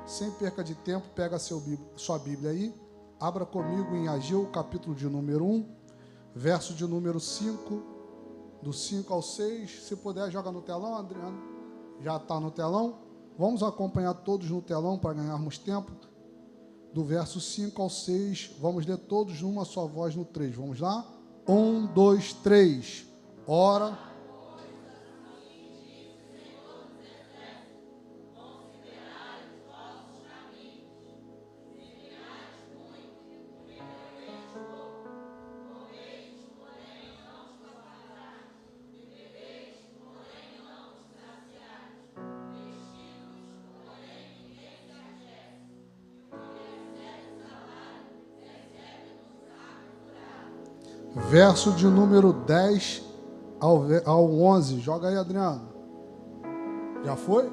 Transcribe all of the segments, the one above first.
sem perca de tempo, pega sua Bíblia aí, abra comigo em Ageu, capítulo de número 1, verso de número 5, do 5 ao 6. Se puder, joga no telão, Adriano. Já está no telão. Vamos acompanhar todos no telão para ganharmos tempo. Do verso 5 ao 6, vamos ler todos numa só voz no 3. Vamos lá? 1, 2, 3. Ora. Verso de número 10 ao 11. Joga aí, Adriano. Já foi?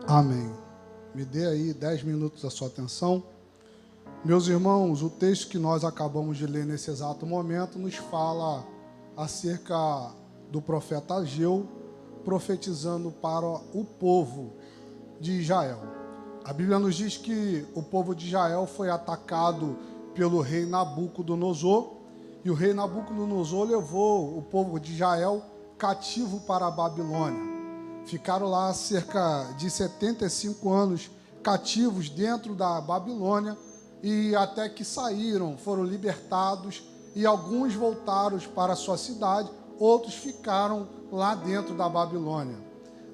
Amém. Me dê aí 10 minutos da sua atenção. Meus irmãos, o texto que nós acabamos de ler nesse exato momento nos fala acerca do profeta Ageu profetizando para o povo de Israel. A Bíblia nos diz que o povo de Israel foi atacado pelo rei Nabucodonosor, e o rei Nabucodonosor levou o povo de Israel cativo para a Babilônia. Ficaram lá cerca de 75 anos cativos dentro da Babilônia, e até que saíram, foram libertados, e alguns voltaram para a sua cidade, outros ficaram lá dentro da Babilônia.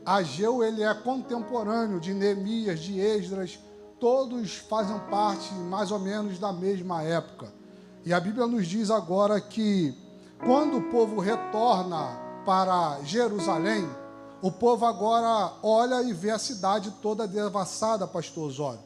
Ageu, ele é contemporâneo de Neemias, de Esdras, todos fazem parte mais ou menos da mesma época. E a Bíblia nos diz agora que quando o povo retorna para Jerusalém, o povo agora olha e vê a cidade toda devassada, pastor Osório.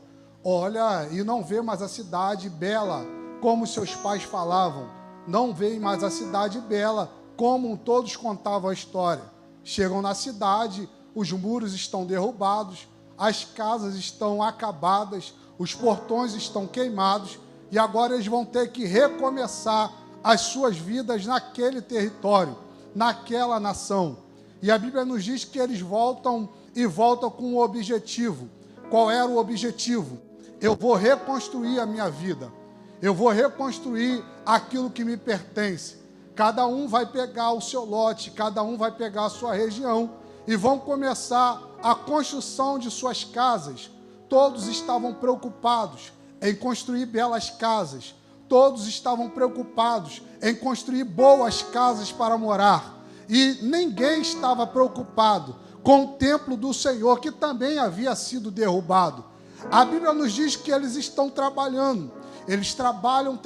Olha e não vê mais a cidade bela como seus pais falavam. Não vê mais a cidade bela como todos contavam a história. Chegam na cidade, os muros estão derrubados, as casas estão acabadas, os portões estão queimados, e agora eles vão ter que recomeçar as suas vidas naquele território, naquela nação. E a Bíblia nos diz que eles voltam e voltam com um objetivo. Qual era o objetivo? Eu vou reconstruir a minha vida. Eu vou reconstruir aquilo que me pertence. Cada um vai pegar o seu lote, cada um vai pegar a sua região e vão começar a construção de suas casas. Todos estavam preocupados em construir belas casas. Todos estavam preocupados em construir boas casas para morar. E ninguém estava preocupado com o templo do Senhor, que também havia sido derrubado. A Bíblia nos diz que eles estão trabalhando. Eles trabalham,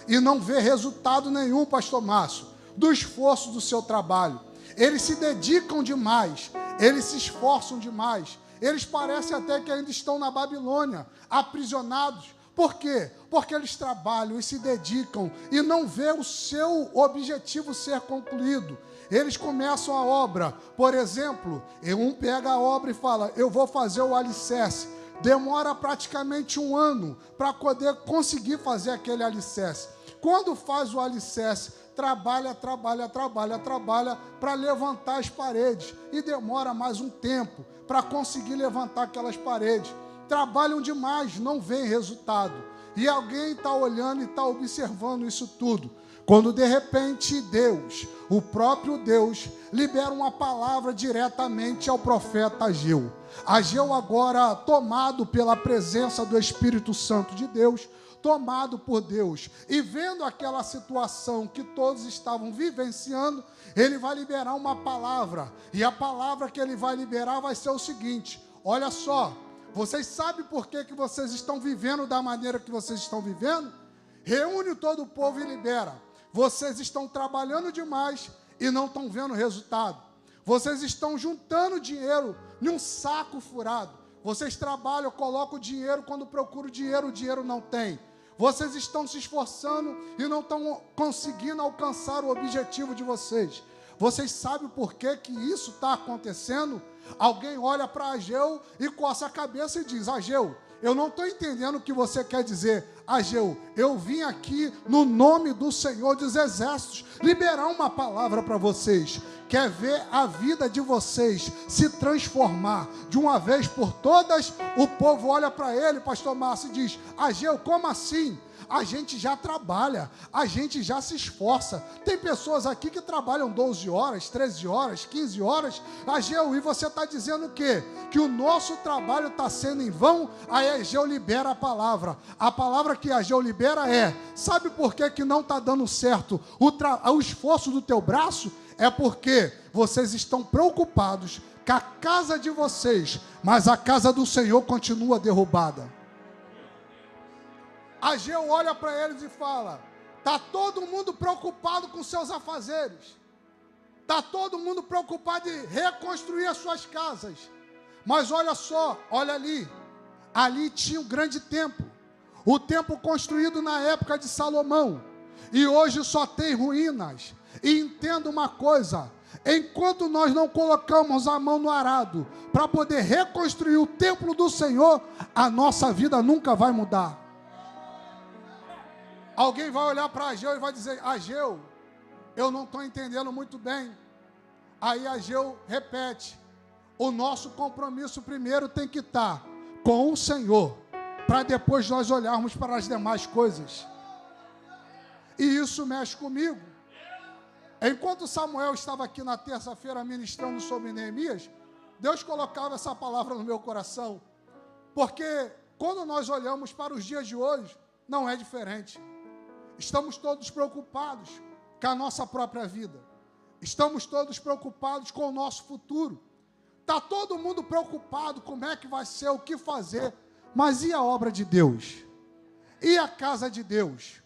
e não vê resultado nenhum, pastor Márcio, do esforço do seu trabalho. Eles se dedicam demais, eles se esforçam demais. Eles parecem até que ainda estão na Babilônia, aprisionados. Por quê? Porque eles trabalham e se dedicam e não vê o seu objetivo ser concluído. Eles começam a obra, por exemplo, um pega a obra e fala, eu vou fazer o alicerce. Demora praticamente 1 ano para poder conseguir fazer aquele alicerce. Quando faz o alicerce, trabalha para levantar as paredes, e demora mais um tempo para conseguir levantar aquelas paredes. Trabalham demais, não vê resultado. E alguém está olhando e está observando isso tudo. Quando de repente Deus, o próprio Deus, libera uma palavra diretamente ao profeta Ageu. Ageu agora, tomado pela presença do Espírito Santo de Deus, tomado por Deus, e vendo aquela situação que todos estavam vivenciando, ele vai liberar uma palavra. E a palavra que ele vai liberar vai ser o seguinte: olha só, vocês sabem por que vocês estão vivendo da maneira que vocês estão vivendo? Reúne todo o povo e libera. Vocês estão trabalhando demais e não estão vendo resultado. Vocês estão juntando dinheiro em um saco furado. Vocês trabalham, colocam o dinheiro, quando procuram o dinheiro não tem. Vocês estão se esforçando e não estão conseguindo alcançar o objetivo de vocês. Vocês sabem por que isso está acontecendo? Alguém olha para Ageu e coça a cabeça e diz: Ageu, eu não estou entendendo o que você quer dizer. Ageu, eu vim aqui no nome do Senhor dos Exércitos liberar uma palavra para vocês. Quer ver a vida de vocês se transformar de uma vez por todas? O povo olha para ele, pastor Márcio, e diz: Ageu, como assim? A gente já trabalha, a gente já se esforça. Tem pessoas aqui que trabalham 12 horas, 13 horas, 15 horas. Ageu, e você está dizendo o quê? Que o nosso trabalho está sendo em vão? Aí Ageu libera a palavra. A palavra que Ageu libera é: sabe por que não está dando certo o esforço do teu braço? É porque vocês estão preocupados com a casa de vocês, mas a casa do Senhor continua derrubada. Ageu olha para eles e fala: está todo mundo preocupado com seus afazeres, está todo mundo preocupado em reconstruir as suas casas, mas olha só, olha ali tinha um grande templo, o templo construído na época de Salomão, e hoje só tem ruínas. E entenda uma coisa: enquanto nós não colocamos a mão no arado para poder reconstruir o templo do Senhor, a nossa vida nunca vai mudar. Alguém vai olhar para Ageu e vai dizer: Ageu, eu não estou entendendo muito bem. Aí Ageu repete: o nosso compromisso primeiro tem que estar com o Senhor, para depois nós olharmos para as demais coisas. E isso mexe comigo. Enquanto Samuel estava aqui na terça-feira ministrando sobre Neemias, Deus colocava essa palavra no meu coração, porque quando nós olhamos para os dias de hoje, não é diferente. Estamos todos preocupados com a nossa própria vida, estamos todos preocupados com o nosso futuro, está todo mundo preocupado como é que vai ser, o que fazer, mas e a obra de Deus? E a casa de Deus?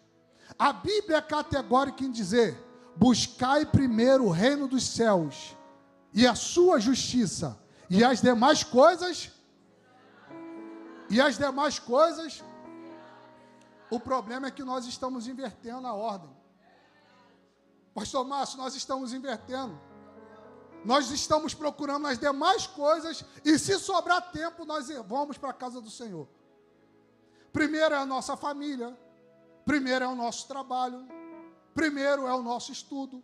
A Bíblia é categórica em dizer: buscai primeiro o reino dos céus e a sua justiça, e as demais coisas, o problema é que nós estamos invertendo a ordem. Pastor Márcio, nós estamos invertendo. Nós estamos procurando as demais coisas e, se sobrar tempo, nós vamos para a casa do Senhor. Primeiro é a nossa família, primeiro é o nosso trabalho, primeiro é o nosso estudo,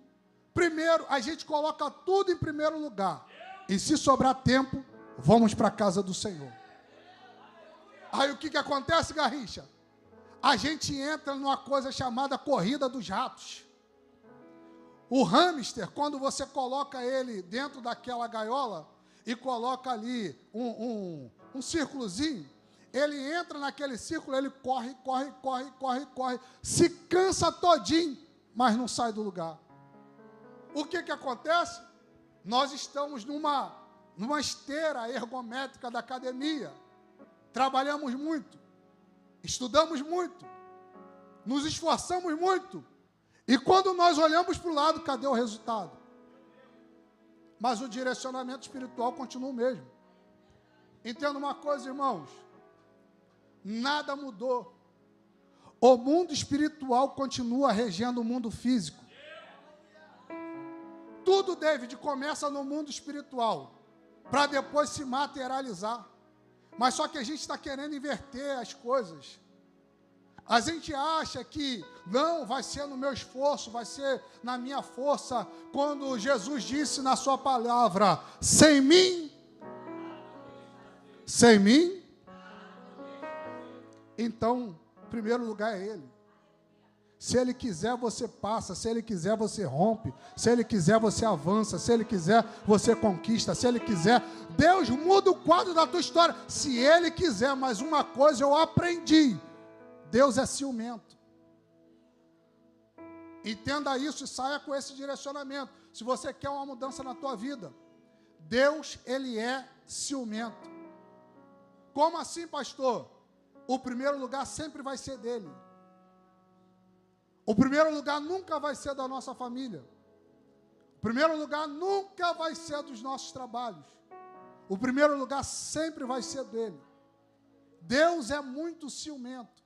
primeiro a gente coloca tudo em primeiro lugar. E se sobrar tempo, vamos para a casa do Senhor. Aí o que acontece, Garrincha? A gente entra numa coisa chamada corrida dos ratos. O hamster, quando você coloca ele dentro daquela gaiola e coloca ali um círculozinho, ele entra naquele círculo, ele corre, se cansa todinho, mas não sai do lugar. O que acontece? Nós estamos numa esteira ergométrica da academia, trabalhamos muito, estudamos muito, nos esforçamos muito, e quando nós olhamos para o lado, cadê o resultado? Mas o direcionamento espiritual continua o mesmo. Entenda uma coisa, irmãos, nada mudou. O mundo espiritual continua regendo o mundo físico. Tudo, David, começa no mundo espiritual, para depois se materializar. Mas só que a gente está querendo inverter as coisas. A gente acha que não vai ser no meu esforço, vai ser na minha força, quando Jesus disse na sua palavra: sem mim, então, em primeiro lugar é Ele. Se Ele quiser, você passa. Se Ele quiser, você rompe. Se Ele quiser, você avança. Se Ele quiser, você conquista. Se Ele quiser, Deus muda o quadro da tua história. Se Ele quiser, mas uma coisa eu aprendi: Deus é ciumento. Entenda isso e saia com esse direcionamento. Se você quer uma mudança na tua vida, Deus, Ele é ciumento. Como assim, pastor? O primeiro lugar sempre vai ser dele. O primeiro lugar nunca vai ser da nossa família. O primeiro lugar nunca vai ser dos nossos trabalhos. O primeiro lugar sempre vai ser dele. Deus é muito ciumento.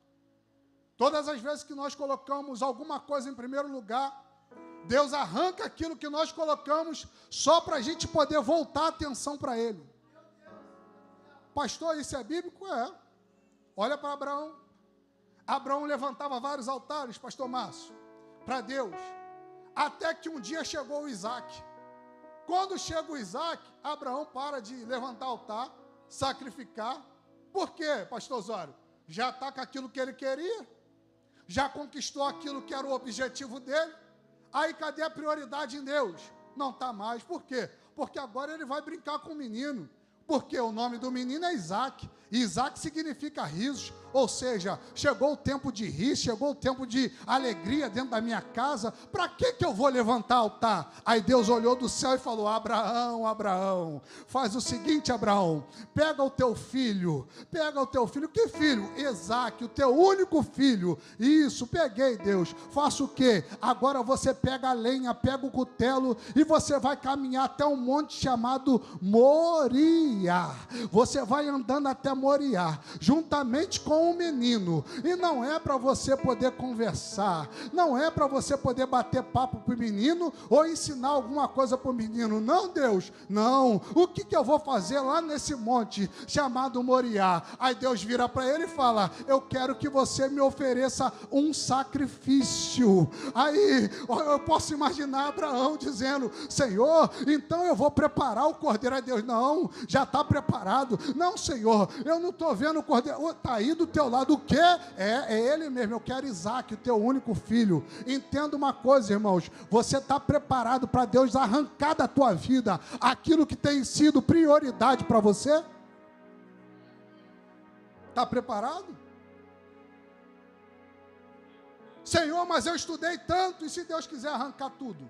Todas as vezes que nós colocamos alguma coisa em primeiro lugar, Deus arranca aquilo que nós colocamos só para a gente poder voltar a atenção para Ele. Pastor, isso é bíblico? É. Olha para Abraão. Abraão levantava vários altares, pastor Márcio, para Deus. Até que um dia chegou o Isaac. Quando chega o Isaac, Abraão para de levantar altar, sacrificar. Por quê, pastor Osório? Já está com aquilo que ele queria. Já conquistou aquilo que era o objetivo dele. Aí cadê a prioridade em Deus? Não está mais. Por quê? Porque agora ele vai brincar com o menino. Porque o nome do menino é Isaac. E Isaac significa risos. Ou seja, chegou o tempo de rir, chegou o tempo de alegria dentro da minha casa. Para que eu vou levantar altar? Aí Deus olhou do céu e falou: Abraão, Abraão, faz o seguinte, Abraão, pega o teu filho. Que filho? Isaac, o teu único filho. Isso, peguei, Deus. Faça o quê? Agora você pega a lenha, pega o cutelo e você vai caminhar até um monte chamado Moriá. Você vai andando até Moriá, juntamente com o menino, e não é para você poder conversar, não é para você poder bater papo para o menino, ou ensinar alguma coisa para o menino, não, Deus, não, o que eu vou fazer lá nesse monte, chamado Moriá? Aí Deus vira para ele e fala: eu quero que você me ofereça um sacrifício. Aí, eu posso imaginar Abraão dizendo: Senhor, então eu vou preparar o cordeiro. Aí Deus: não, já está preparado. Não, Senhor, eu não estou vendo o cordeiro, está aí do teu lado. O quê? É ele mesmo. Eu quero Isaac, o teu único filho. Entenda uma coisa, irmãos, você está preparado para Deus arrancar da tua vida aquilo que tem sido prioridade para você? Está preparado? Senhor, mas eu estudei tanto, e se Deus quiser arrancar tudo?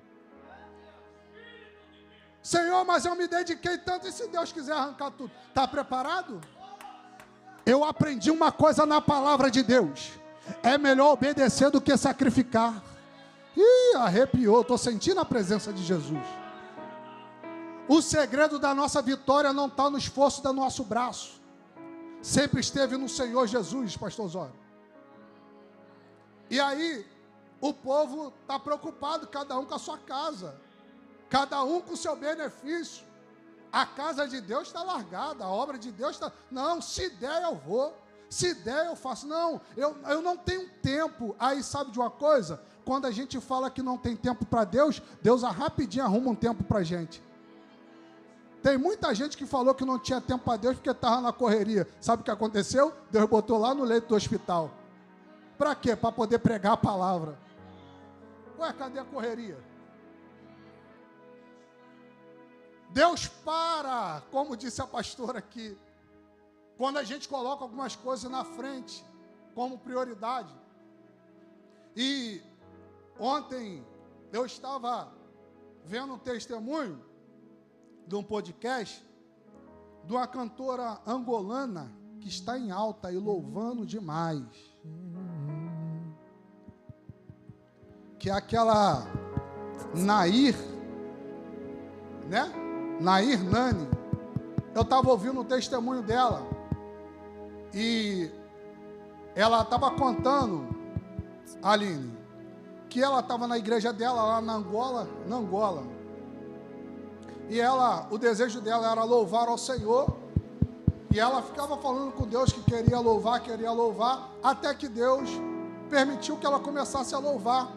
Senhor, mas eu me dediquei tanto, e se Deus quiser arrancar tudo? Está preparado? Eu aprendi uma coisa na palavra de Deus: é melhor obedecer do que sacrificar. Ih, arrepiou, estou sentindo a presença de Jesus. O segredo da nossa vitória não está no esforço do nosso braço, sempre esteve no Senhor Jesus, pastor Osório. E aí, o povo está preocupado, cada um com a sua casa, cada um com o seu benefício. A casa de Deus está largada, a obra de Deus está... Não, se der eu vou, se der eu faço. Não, eu não tenho tempo. Aí sabe de uma coisa? Quando a gente fala que não tem tempo para Deus, Deus rapidinho arruma um tempo para a gente. Tem muita gente que falou que não tinha tempo para Deus porque estava na correria. Sabe o que aconteceu? Deus botou lá no leito do hospital. Para quê? Para poder pregar a palavra. Ué, cadê a correria? Deus para, como disse a pastora aqui, quando a gente coloca algumas coisas na frente, como prioridade. E ontem eu estava vendo um testemunho de um podcast de uma cantora angolana que está em alta e louvando demais. Que é aquela Nair, né? Nair Nani. Eu estava ouvindo o testemunho dela e ela estava contando, Aline, que ela estava na igreja dela lá na Angola, e o desejo dela era louvar ao Senhor, e ela ficava falando com Deus que queria louvar, até que Deus permitiu que ela começasse a louvar.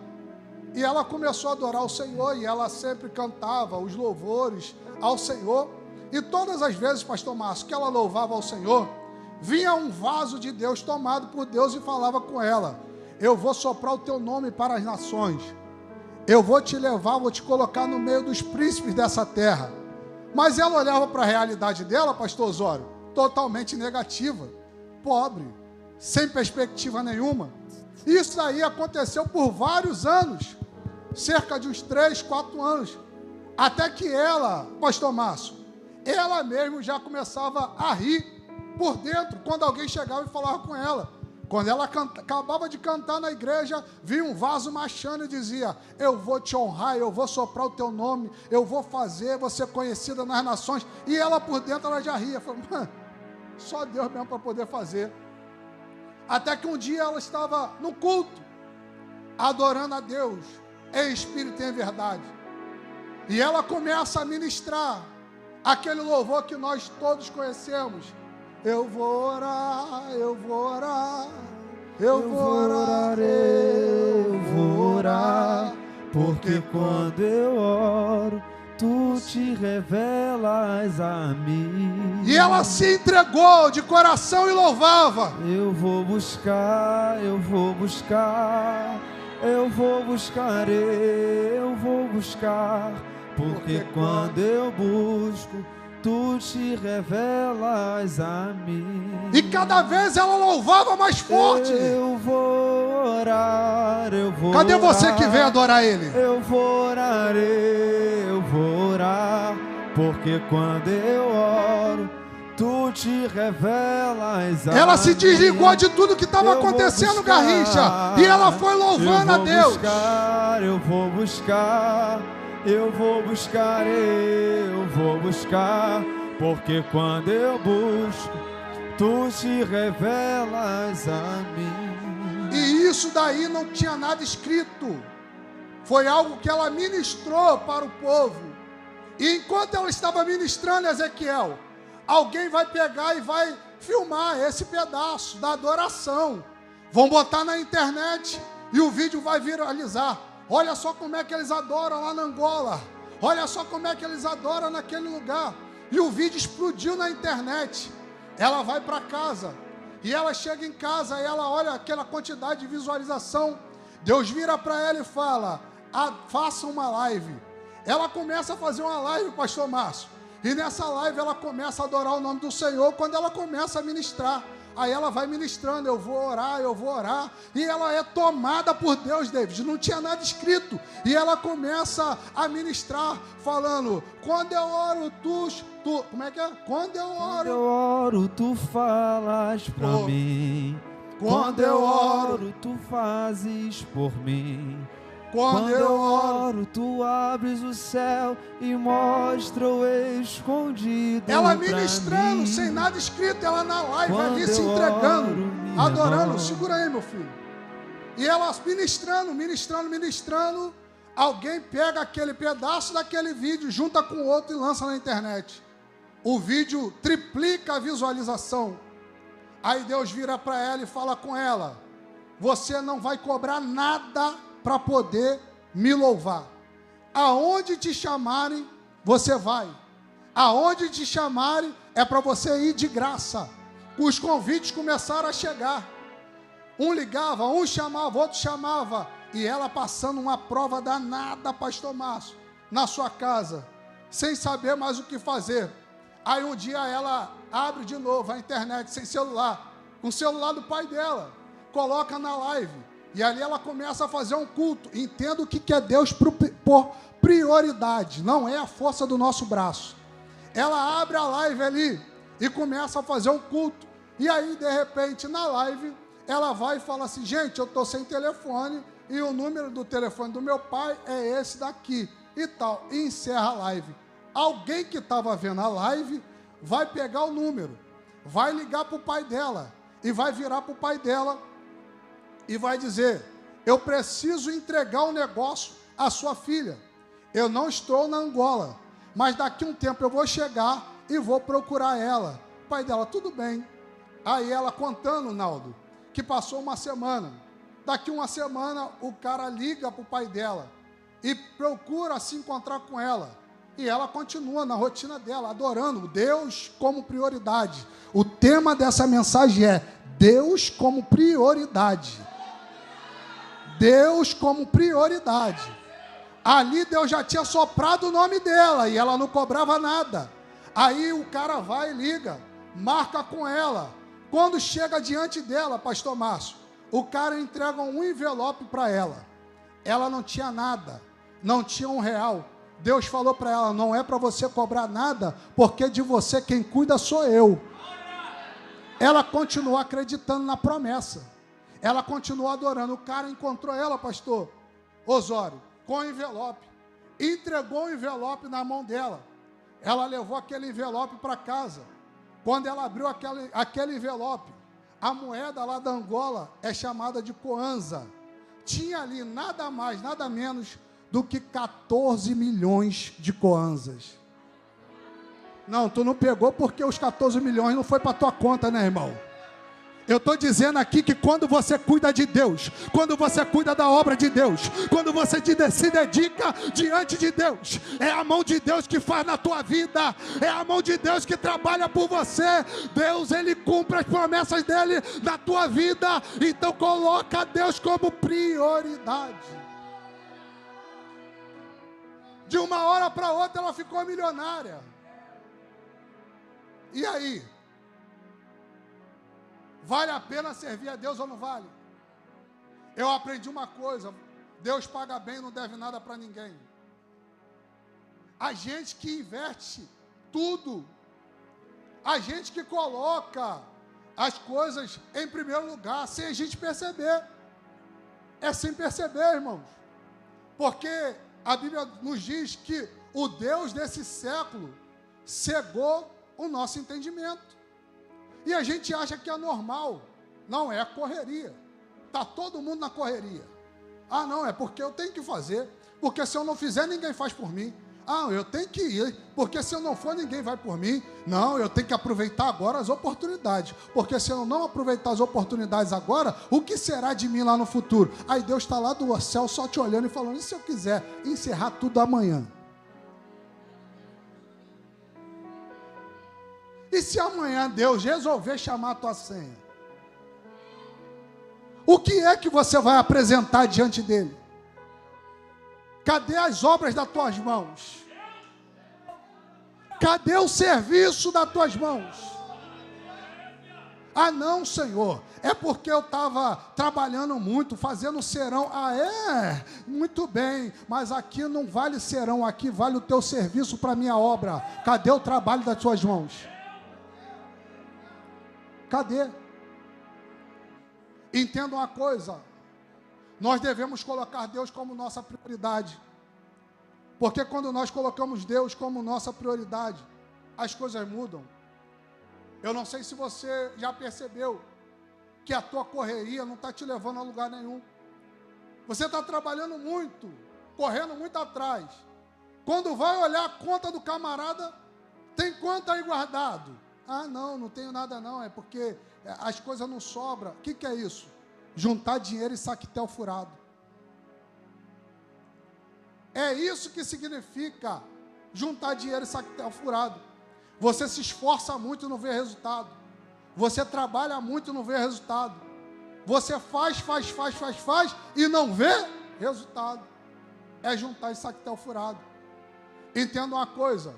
E ela começou a adorar o Senhor, e ela sempre cantava os louvores ao Senhor. E todas as vezes, pastor Márcio, que ela louvava ao Senhor, vinha um vaso de Deus tomado por Deus e falava com ela: eu vou soprar o teu nome para as nações, eu vou te levar, vou te colocar no meio dos príncipes dessa terra. Mas ela olhava para a realidade dela, pastor Osório, totalmente negativa, pobre, sem perspectiva nenhuma. Isso aí aconteceu por vários anos, cerca de uns 3, 4 anos, até que ela, pastor Márcio, ela mesmo já começava a rir por dentro, quando alguém chegava e falava com ela. Quando ela acabava de cantar na igreja, vinha um vaso marchando e dizia: eu vou te honrar, eu vou soprar o teu nome, eu vou fazer você conhecida nas nações. E ela por dentro ela já ria, falou: só Deus mesmo para poder fazer. Até que um dia ela estava no culto, adorando a Deus em espírito e em verdade. E ela começa a ministrar aquele louvor que nós todos conhecemos. Eu vou orar, eu vou orar, eu vou orar, eu vou orar, porque quando eu oro, tu te revelas a mim. E ela se entregou de coração e louvava. Eu vou buscar, eu vou buscar, eu vou buscar, eu vou buscar, porque quando eu busco, tu te revelas a mim. E cada vez ela louvava mais forte. Eu vou orar, eu vou orar. Cadê você que vem adorar Ele? Eu vou orar, eu vou orar, porque quando eu oro, tu te revelas a mim. Ela se desligou de tudo que estava acontecendo, Garrincha, e ela foi louvando a Deus. Eu vou buscar, eu vou buscar, eu vou buscar, porque quando eu busco, tu te revelas a mim. E isso daí não tinha nada escrito. Foi algo que ela ministrou para o povo. E enquanto ela estava ministrando, Ezequiel, alguém vai pegar e vai filmar esse pedaço da adoração. Vão botar na internet e o vídeo vai viralizar. Olha só como é que eles adoram lá na Angola. Olha só como é que eles adoram naquele lugar. E o vídeo explodiu na internet. Ela vai para casa. E ela chega em casa e ela olha aquela quantidade de visualização. Deus vira para ela e fala: faça uma live. Ela começa a fazer uma live, pastor Márcio. E nessa live ela começa a adorar o nome do Senhor. Quando ela começa a ministrar, aí ela vai ministrando: eu vou orar, eu vou orar. E ela é tomada por Deus, David. Não tinha nada escrito. E ela começa a ministrar, falando: quando eu oro, tu como é que é? Quando eu oro, tu falas pra mim. Quando eu oro, tu fazes por mim. Quando eu oro, tu abres o céu e mostra o escondido. Ela ministrando, sem nada escrito, ela na live ali se entregando, adorando. Segura aí, meu filho. E ela ministrando. Alguém pega aquele pedaço daquele vídeo, junta com o outro e lança na internet. O vídeo triplica a visualização. Aí Deus vira para ela e fala com ela: você não vai cobrar nada para poder me louvar. Aonde te chamarem, você vai. Aonde te chamarem, é para você ir de graça. Os convites começaram a chegar. Um ligava, um chamava, outro chamava. E ela passando uma prova danada, pastor Márcio, na sua casa, sem saber mais o que fazer. Aí um dia ela abre de novo a internet, sem celular, com o celular do pai dela, coloca na live. E ali ela começa a fazer um culto. Entenda o que é Deus por prioridade. Não é a força do nosso braço. Ela abre a live ali e começa a fazer um culto. E aí, de repente, na live, ela vai e fala assim: gente, eu estou sem telefone e o número do telefone do meu pai é esse daqui e tal. E encerra a live. Alguém que estava vendo a live vai pegar o número, vai ligar para o pai dela e vai virar para o pai dela e vai dizer: eu preciso entregar um negócio à sua filha. Eu não estou na Angola, mas daqui a um tempo eu vou chegar e vou procurar ela. O pai dela: tudo bem. Aí ela contando, Naldo, que passou uma semana. Daqui uma semana o cara liga para o pai dela e procura se encontrar com ela. E ela continua na rotina dela, adorando Deus como prioridade. O tema dessa mensagem é Deus como prioridade. Deus como prioridade. Ali Deus já tinha soprado o nome dela e ela não cobrava nada. Aí o cara vai e liga, marca com ela. Quando chega diante dela, pastor Márcio, o cara entrega um envelope para ela. Ela não tinha nada, não tinha R$1. Deus falou para ela: não é para você cobrar nada, porque de você quem cuida sou eu. Ela continuou acreditando na promessa. Ela continuou adorando. O cara encontrou ela, pastor Osório, com o envelope. Entregou o envelope na mão dela. Ela levou aquele envelope para casa. Quando ela abriu aquele envelope, a moeda lá da Angola é chamada de kwanza. Tinha ali nada mais, nada menos do que 14 milhões de kwanzas. Não, tu não pegou porque os 14 milhões não foi para tua conta, né, irmão? Eu estou dizendo aqui que quando você cuida de Deus, quando você cuida da obra de Deus, quando você se dedica diante de Deus, é a mão de Deus que faz na tua vida, é a mão de Deus que trabalha por você. Deus, Ele cumpre as promessas dEle na tua vida, então coloca Deus como prioridade. De uma hora para outra ela ficou milionária. E aí? Vale a pena servir a Deus ou não vale? Eu aprendi uma coisa: Deus paga bem, não deve nada para ninguém. A gente que inverte tudo, a gente que coloca as coisas em primeiro lugar, sem a gente perceber. É sem perceber, irmãos. Porque a Bíblia nos diz que o Deus desse século cegou o nosso entendimento. E a gente acha que é normal. Não, é a correria. Está todo mundo na correria. Ah, não, é porque eu tenho que fazer. Porque se eu não fizer, ninguém faz por mim. Ah, eu tenho que ir. Porque se eu não for, ninguém vai por mim. Não, eu tenho que aproveitar agora as oportunidades. Porque se eu não aproveitar as oportunidades agora, o que será de mim lá no futuro? Aí Deus está lá do céu só te olhando e falando: e se eu quiser encerrar tudo amanhã? E se amanhã Deus resolver chamar a tua senha? O que é que você vai apresentar diante dele? Cadê as obras das tuas mãos? Cadê o serviço das tuas mãos? Ah, não, Senhor, é porque eu estava trabalhando muito, fazendo serão. Ah, é? Muito bem, mas aqui não vale serão, aqui vale o teu serviço para a minha obra. Cadê o trabalho das tuas mãos? Cadê? Entenda uma coisa: nós devemos colocar Deus como nossa prioridade. Porque quando nós colocamos Deus como nossa prioridade, as coisas mudam. Eu não sei se você já percebeu que a tua correria não está te levando a lugar nenhum. Você está trabalhando muito, correndo muito atrás. Quando vai olhar a conta do camarada, tem quanto aí guardado? Ah, não tenho nada não, é porque as coisas não sobram. O que é isso? Juntar dinheiro e saquetel furado. É isso que significa juntar dinheiro e saquetel furado. Você se esforça muito e não vê resultado. Você trabalha muito e não vê resultado. Você faz e não vê resultado. É juntar e saquetel furado. Entenda uma coisa: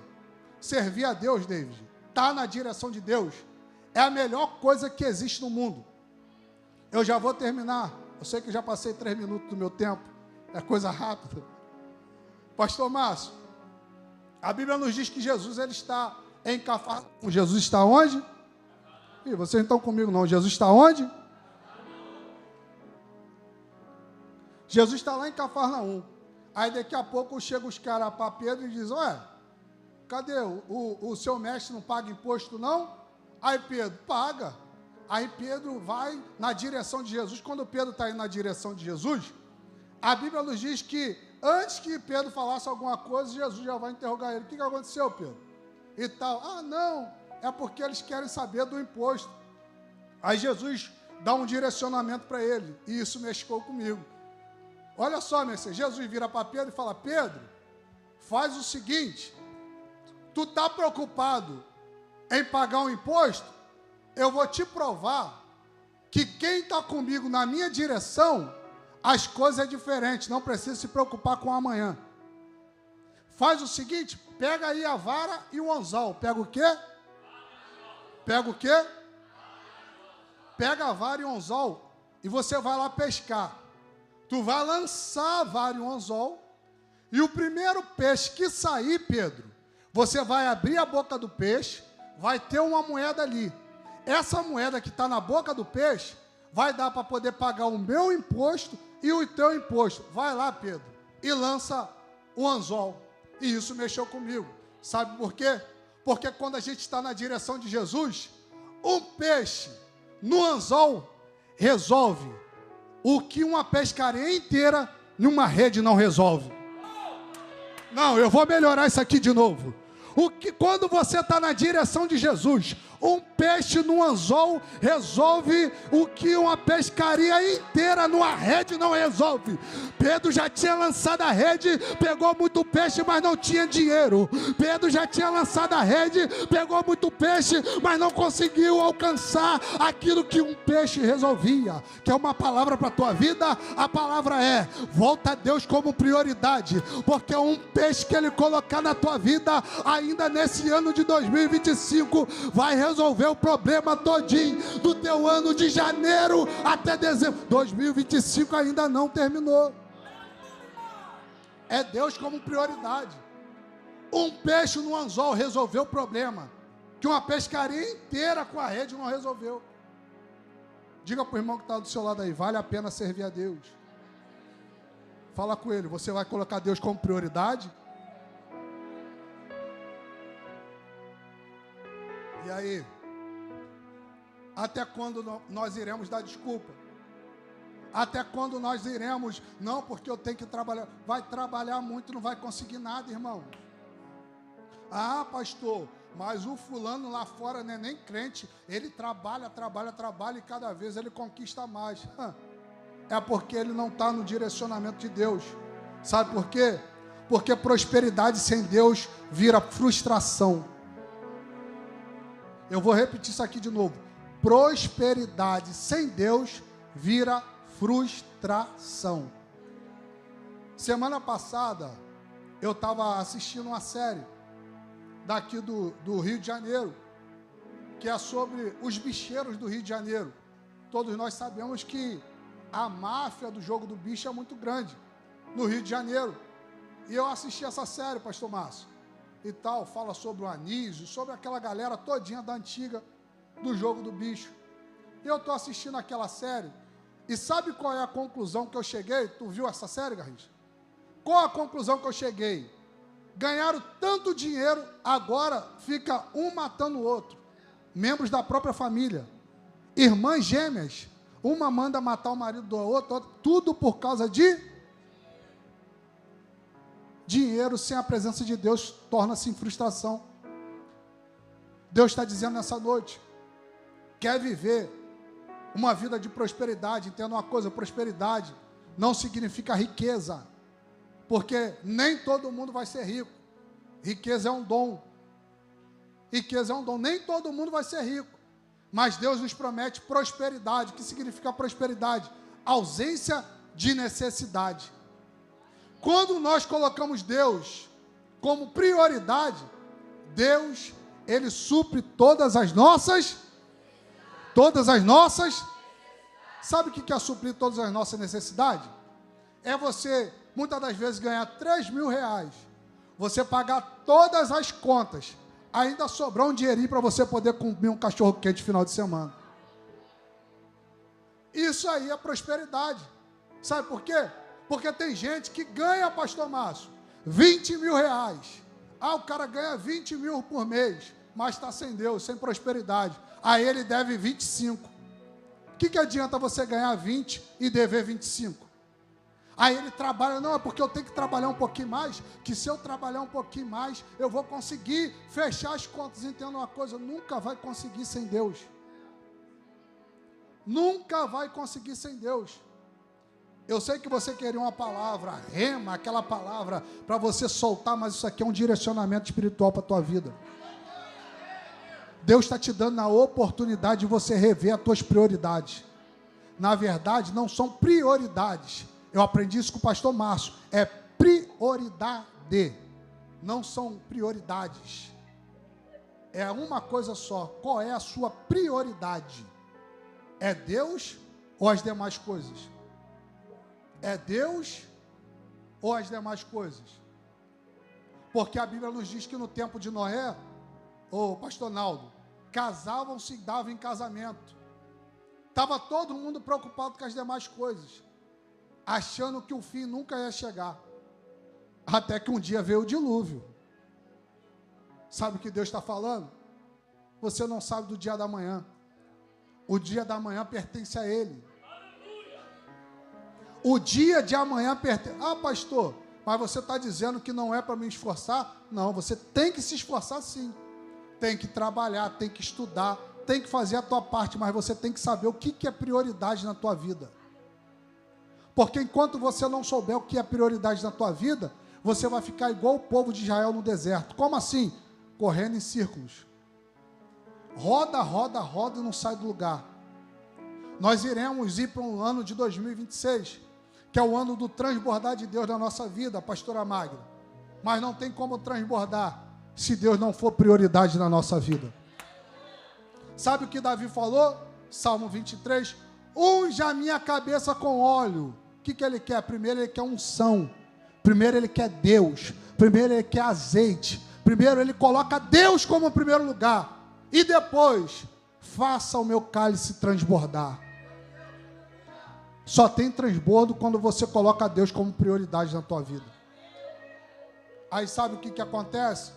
servir a Deus, David, estar na direção de Deus, é a melhor coisa que existe no mundo. Eu já vou terminar. Eu sei que eu já passei 3 minutos do meu tempo. É coisa rápida. Pastor Márcio, a Bíblia nos diz que Jesus, ele está em Cafarnaum. Jesus está onde? Ih, vocês não estão comigo não. Jesus está onde? Jesus está lá em Cafarnaum. Aí daqui a pouco chegam os caras para Pedro e dizem: ué, cadê? O seu mestre não paga imposto não? Aí Pedro: paga. Aí Pedro vai na direção de Jesus. Quando Pedro está indo na direção de Jesus, a Bíblia nos diz que antes que Pedro falasse alguma coisa, Jesus já vai interrogar ele: o que aconteceu, Pedro? E tal. Ah, não, é porque eles querem saber do imposto. Aí Jesus dá um direcionamento para ele, e isso mexeu comigo. Olha só, Messias, Jesus vira para Pedro e fala: Pedro, faz o seguinte, tu está preocupado em pagar um imposto? Eu vou te provar que quem está comigo na minha direção, as coisas é diferente, não precisa se preocupar com amanhã. Faz o seguinte, pega aí a vara e o anzol. Pega o quê? Pega o quê? Pega a vara e o anzol e você vai lá pescar. Tu vai lançar a vara e o anzol, e o primeiro peixe que sair, Pedro, você vai abrir a boca do peixe, vai ter uma moeda ali. Essa moeda que está na boca do peixe vai dar para poder pagar o meu imposto e o teu imposto. Vai lá, Pedro, e lança o anzol. E isso mexeu comigo. Sabe por quê? Porque quando a gente está na direção de Jesus, um peixe no anzol resolve o que uma pescaria inteira numa rede não resolve. Não, eu vou melhorar isso aqui de novo. Quando você está na direção de Jesus, um peixe no anzol resolve o que uma pescaria inteira numa rede não resolve. Pedro já tinha lançado a rede, pegou muito peixe, mas não tinha dinheiro. Pedro já tinha lançado a rede, pegou muito peixe, mas não conseguiu alcançar aquilo que um peixe resolvia. Que é uma palavra para a tua vida? A palavra é: volta a Deus como prioridade, porque um peixe que Ele colocar na tua vida, ainda nesse ano de 2025, vai resolver o problema todinho do teu ano de janeiro até dezembro. 2025 ainda não terminou. É Deus como prioridade. Um peixe no anzol resolveu o problema que uma pescaria inteira com a rede não resolveu. Diga para o irmão que está do seu lado aí: vale a pena servir a Deus. Fala com ele: você vai colocar Deus como prioridade? E aí? Até quando nós iremos dar desculpa? Até quando nós iremos? Não, porque eu tenho que trabalhar. Vai trabalhar muito, não vai conseguir nada, irmão. Ah, pastor, mas o fulano lá fora não é nem crente. Ele trabalha e cada vez ele conquista mais. É porque ele não está no direcionamento de Deus. Sabe por quê? Porque prosperidade sem Deus vira frustração. Eu vou repetir isso aqui de novo. Prosperidade sem Deus vira frustração. Semana passada, eu estava assistindo uma série daqui do Rio de Janeiro, que é sobre os bicheiros do Rio de Janeiro. Todos nós sabemos que a máfia do jogo do bicho é muito grande no Rio de Janeiro. E eu assisti essa série, pastor Márcio, e tal, fala sobre o Anísio, sobre aquela galera todinha da antiga do jogo do bicho. E eu estou assistindo aquela série, e sabe qual é a conclusão que eu cheguei? Tu viu essa série, Garrincha? Qual a conclusão que eu cheguei? Ganharam tanto dinheiro, agora fica um matando o outro. Membros da própria família. Irmãs gêmeas. Uma manda matar o marido do outro, tudo por causa de dinheiro. Sem a presença de Deus torna-se em frustração. Deus está dizendo nessa noite: quer viver uma vida de prosperidade? Entenda uma coisa: prosperidade não significa riqueza, porque nem todo mundo vai ser rico. Riqueza é um dom. Riqueza é um dom. Nem todo mundo vai ser rico, mas Deus nos promete prosperidade. O que significa prosperidade? Ausência de necessidade. Quando nós colocamos Deus como prioridade, Deus, Ele supre todas as nossas. Sabe o que é suprir todas as nossas necessidades? É você, muitas das vezes, ganhar 3 mil reais, você pagar todas as contas, ainda sobrar um dinheirinho para você poder comer um cachorro quente no final de semana. Isso aí é prosperidade. Sabe por quê? Porque tem gente que ganha, pastor Márcio, 20 mil reais. Ah, o cara ganha 20 mil por mês, mas está sem Deus, sem prosperidade. Aí ele deve 25. O que adianta você ganhar 20 e dever 25? Aí ele trabalha, não, é porque eu tenho que trabalhar um pouquinho mais, que se eu trabalhar um pouquinho mais, eu vou conseguir fechar as contas. Entenda uma coisa: nunca vai conseguir sem Deus. Nunca vai conseguir sem Deus. Eu sei que você queria uma palavra, rema, aquela palavra para você soltar, mas isso aqui é um direcionamento espiritual para a tua vida. Deus está te dando a oportunidade de você rever as tuas prioridades. Na verdade, não são prioridades. Eu aprendi isso com o pastor Márcio. É prioridade. Não são prioridades. É uma coisa só. Qual é a sua prioridade? É Deus ou as demais coisas? É Deus ou as demais coisas? Porque a Bíblia nos diz que no tempo de Noé, pastor Naldo, casavam-se e davam em casamento. Estava todo mundo preocupado com as demais coisas, achando que o fim nunca ia chegar. Até que um dia veio o dilúvio. Sabe o que Deus está falando? Você não sabe do dia da manhã. O dia da manhã pertence a Ele. O dia de amanhã pertence... Ah, pastor, mas você está dizendo que não é para me esforçar? Não, você tem que se esforçar sim. Tem que trabalhar, tem que estudar, tem que fazer a tua parte, mas você tem que saber o que é prioridade na tua vida. Porque enquanto você não souber o que é prioridade na tua vida, você vai ficar igual o povo de Israel no deserto. Como assim? Correndo em círculos. Roda, roda, roda e não sai do lugar. Nós iremos ir para um ano de 2026, que é o ano do transbordar de Deus na nossa vida, pastora Magda. Mas não tem como transbordar se Deus não for prioridade na nossa vida. Sabe o que Davi falou? Salmo 23. Unge a minha cabeça com óleo. O que ele quer? Primeiro ele quer unção. Primeiro ele quer Deus. Primeiro ele quer azeite. Primeiro ele coloca Deus como primeiro lugar. E depois, faça o meu cálice transbordar. Só tem transbordo quando você coloca Deus como prioridade na tua vida. Aí sabe o que acontece?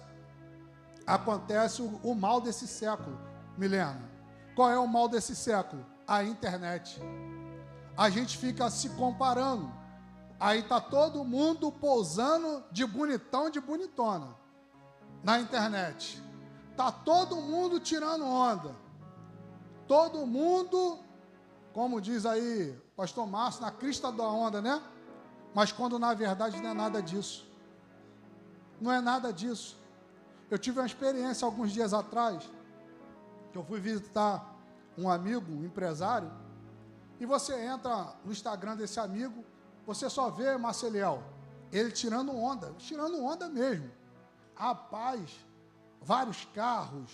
Acontece o mal desse século, Milena. Qual é o mal desse século? A internet. A gente fica se comparando. Aí está todo mundo pousando de bonitão, de bonitona na internet. Está todo mundo tirando onda. Todo mundo, como diz aí o pastor Márcio, na crista da onda, né? Mas quando na verdade não é nada disso. Não é nada disso. Eu tive uma experiência alguns dias atrás, que eu fui visitar um amigo, um empresário, e você entra no Instagram desse amigo, você só vê, Marceliel, ele tirando onda mesmo. Rapaz, vários carros,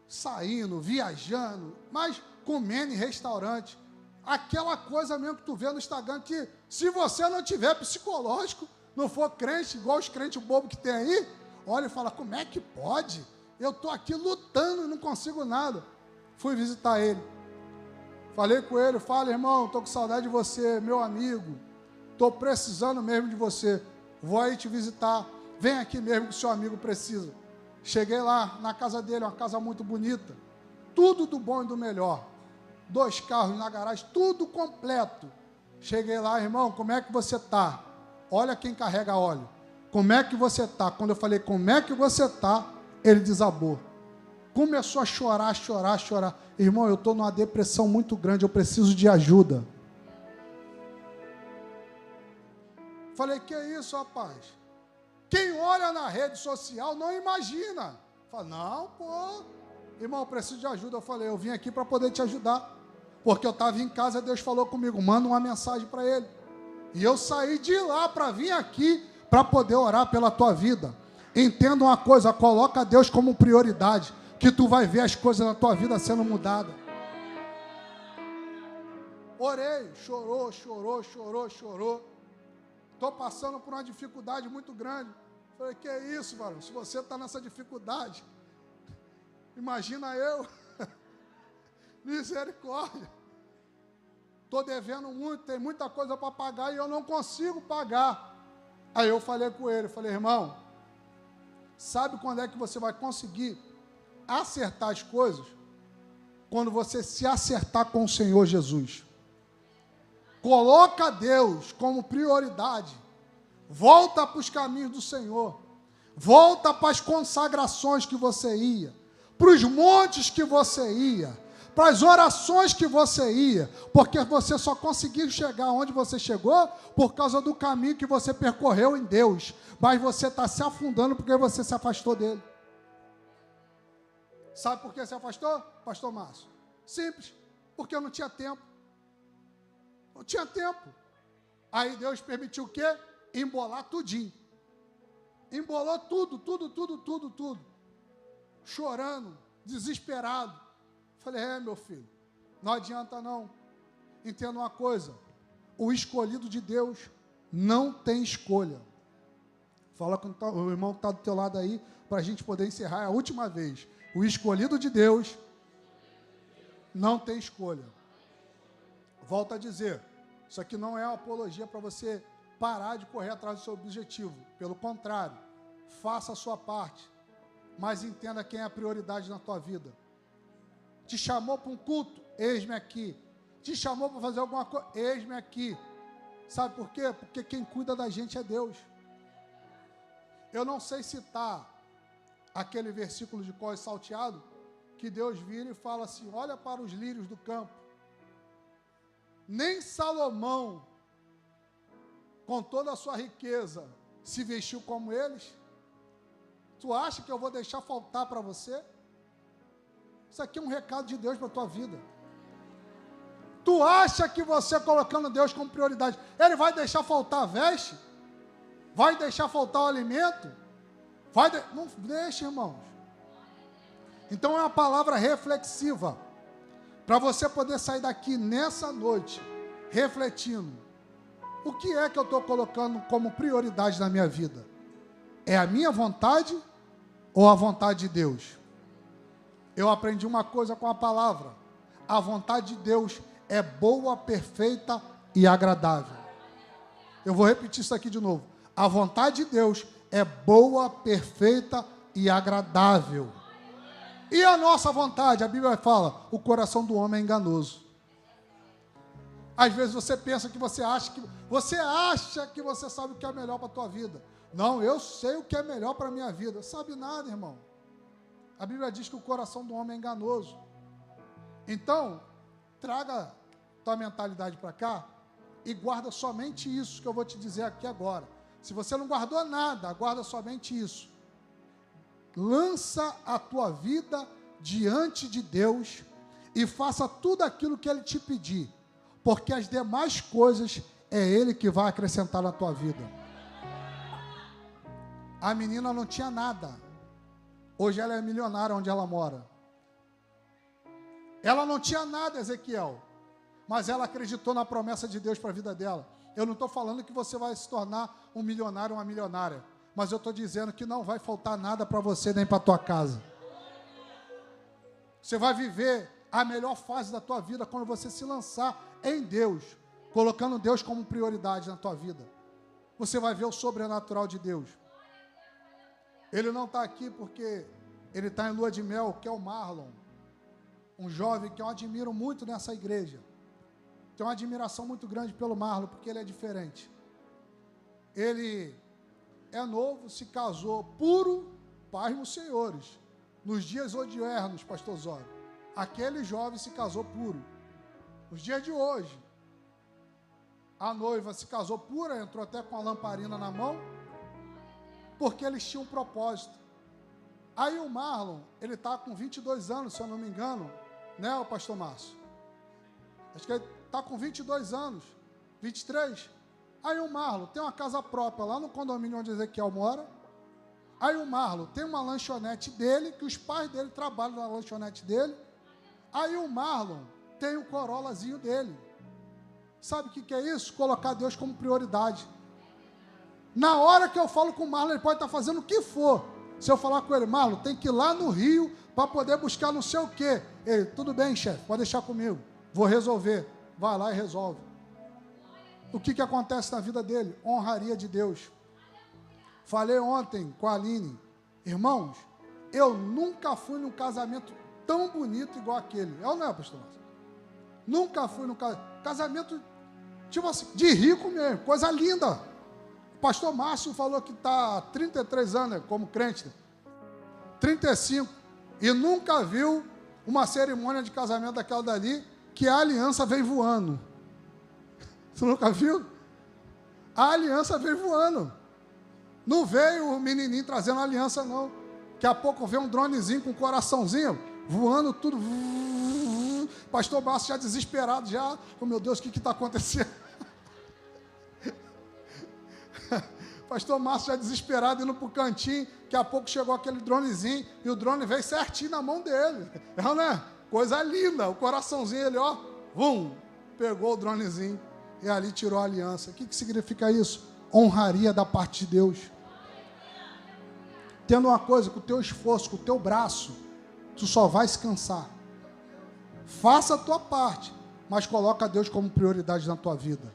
saindo, viajando, mas comendo em restaurante. Aquela coisa mesmo que tu vê no Instagram, que se você não tiver psicológico, não for crente, igual os crentes bobos que tem aí, olha e fala, como é que pode? Eu estou aqui lutando e não consigo nada. Fui visitar ele. Falei com ele, fala, irmão, estou com saudade de você, meu amigo. Estou precisando mesmo de você. Vou aí te visitar. Vem aqui mesmo que o seu amigo precisa. Cheguei lá na casa dele, uma casa muito bonita. Tudo do bom e do melhor. 2 carros na garagem, tudo completo. Cheguei lá, irmão, como é que você está? Olha quem carrega óleo. Como é que você está? Quando eu falei, como é que você está? Ele desabou. Começou a chorar, chorar, chorar. Irmão, eu estou numa depressão muito grande, eu preciso de ajuda. Falei, que é isso, rapaz? Quem olha na rede social não imagina. Fala, não, pô, irmão, eu preciso de ajuda. Eu falei, eu vim aqui para poder te ajudar. Porque eu estava em casa, Deus falou comigo, manda uma mensagem para ele. E eu saí de lá para vir aqui para poder orar pela tua vida. Entenda uma coisa, coloca Deus como prioridade, que tu vai ver as coisas na tua vida sendo mudadas. Orei, chorou. Estou passando por uma dificuldade muito grande. Falei, que é isso, varão? Se você está nessa dificuldade, imagina eu. Misericórdia. Estou devendo muito, tem muita coisa para pagar e eu não consigo pagar. Aí eu falei com ele, falei, irmão, sabe quando é que você vai conseguir acertar as coisas? Quando você se acertar com o Senhor Jesus. Coloca Deus como prioridade. Volta para os caminhos do Senhor. Volta para as consagrações que você ia. Para os montes que você ia. Para as orações que você ia. Porque você só conseguiu chegar onde você chegou por causa do caminho que você percorreu em Deus. Mas você está se afundando porque você se afastou dele. Sabe por que se afastou, pastor Márcio? Simples. Porque eu não tinha tempo. Não tinha tempo. Aí Deus permitiu o quê? Embolar tudinho. Embolou tudo. Chorando, desesperado. Falei, meu filho, não adianta não. Entenda uma coisa, o escolhido de Deus não tem escolha. Fala com o irmão que está do teu lado aí, para a gente poder encerrar a última vez. O escolhido de Deus não tem escolha. Volto a dizer, isso aqui não é uma apologia para você parar de correr atrás do seu objetivo. Pelo contrário, faça a sua parte, mas entenda quem é a prioridade na tua vida. Te chamou para um culto? Eis-me aqui. Te chamou para fazer alguma coisa? Eis-me aqui. Sabe por quê? Porque quem cuida da gente é Deus. Eu não sei citar aquele versículo de cor salteado, que Deus vira e fala assim, olha para os lírios do campo. Nem Salomão, com toda a sua riqueza, se vestiu como eles. Tu acha que eu vou deixar faltar para você? Isso aqui é um recado de Deus para a tua vida. Tu acha que você colocando Deus como prioridade, Ele vai deixar faltar a veste? Vai deixar faltar o alimento? Não deixa, irmãos. Então é uma palavra reflexiva, para você poder sair daqui nessa noite, refletindo. O que é que eu estou colocando como prioridade na minha vida? É a minha vontade ou a vontade de Deus? Eu aprendi uma coisa com a palavra. A vontade de Deus é boa, perfeita e agradável. Eu vou repetir isso aqui de novo. A vontade de Deus é boa, perfeita e agradável. E a nossa vontade, a Bíblia fala, o coração do homem é enganoso. Às vezes você pensa que você acha que você sabe o que é melhor para a tua vida. Não, eu sei o que é melhor para a minha vida. Sabe nada, irmão. A Bíblia diz que o coração do homem é enganoso. Então, traga tua mentalidade para cá e guarda somente isso que eu vou te dizer aqui agora. Se você não guardou nada, guarda somente isso. Lança a tua vida diante de Deus e faça tudo aquilo que Ele te pedir, porque as demais coisas é Ele que vai acrescentar na tua vida. A menina não tinha nada. Hoje ela é milionária onde ela mora. Ela não tinha nada, Ezequiel, mas ela acreditou na promessa de Deus para a vida dela. Eu não estou falando que você vai se tornar um milionário ou uma milionária, mas eu estou dizendo que não vai faltar nada para você nem para a tua casa. Você vai viver a melhor fase da tua vida quando você se lançar em Deus, colocando Deus como prioridade na tua vida. Você vai ver o sobrenatural de Deus. Ele não está aqui porque ele está em lua de mel, que é o Marlon, um jovem que eu admiro muito nessa igreja. Tenho uma admiração muito grande pelo Marlon, porque ele é diferente. Ele é novo, se casou puro, pasmos senhores, nos dias odiernos, pastor Zóio. Aquele jovem se casou puro. Nos dias de hoje, a noiva se casou pura, entrou até com a lamparina na mão, porque eles tinham um propósito. Aí o Marlon, ele está com 22 anos, se eu não me engano, né, o pastor Márcio? Acho que ele está com 22 anos, 23. Aí o Marlon tem uma casa própria lá no condomínio onde Ezequiel mora. Aí o Marlon tem uma lanchonete dele, que os pais dele trabalham na lanchonete dele. Aí o Marlon tem o Corollazinho dele. Sabe o que é isso? Colocar Deus como prioridade. Na hora que eu falo com o Marlon, ele pode estar fazendo o que for. Se eu falar com ele, Marlon, tem que ir lá no Rio para poder buscar não sei o quê. Ele, tudo bem, chefe, pode deixar comigo. Vou resolver. Vai lá e resolve. O que acontece na vida dele? Honraria de Deus. Falei ontem com a Aline. Irmãos, eu nunca fui num casamento tão bonito igual aquele. É ou não é, pastor? Nunca fui num casamento, tipo assim, de rico mesmo. Coisa linda. O pastor Márcio falou que está há 33 anos, né, como crente. 35. E nunca viu uma cerimônia de casamento daquela dali, que a aliança vem voando. Você nunca viu? A aliança veio voando. Não veio o menininho trazendo a aliança, não. Daqui a pouco vem um dronezinho com um coraçãozinho, voando tudo. Pastor Márcio já desesperado, já. Oh, meu Deus, o que está acontecendo? Pastor Márcio já desesperado, indo para o cantinho. Daqui a pouco chegou aquele dronezinho, e o drone veio certinho na mão dele. É, né? Coisa linda. O coraçãozinho, ele, ó, vum, pegou o dronezinho. E ali tirou a aliança. O que significa isso? Honraria da parte de Deus. Tendo uma coisa, com o teu esforço, com o teu braço, tu só vai se cansar. Faça a tua parte, mas coloca Deus como prioridade na tua vida.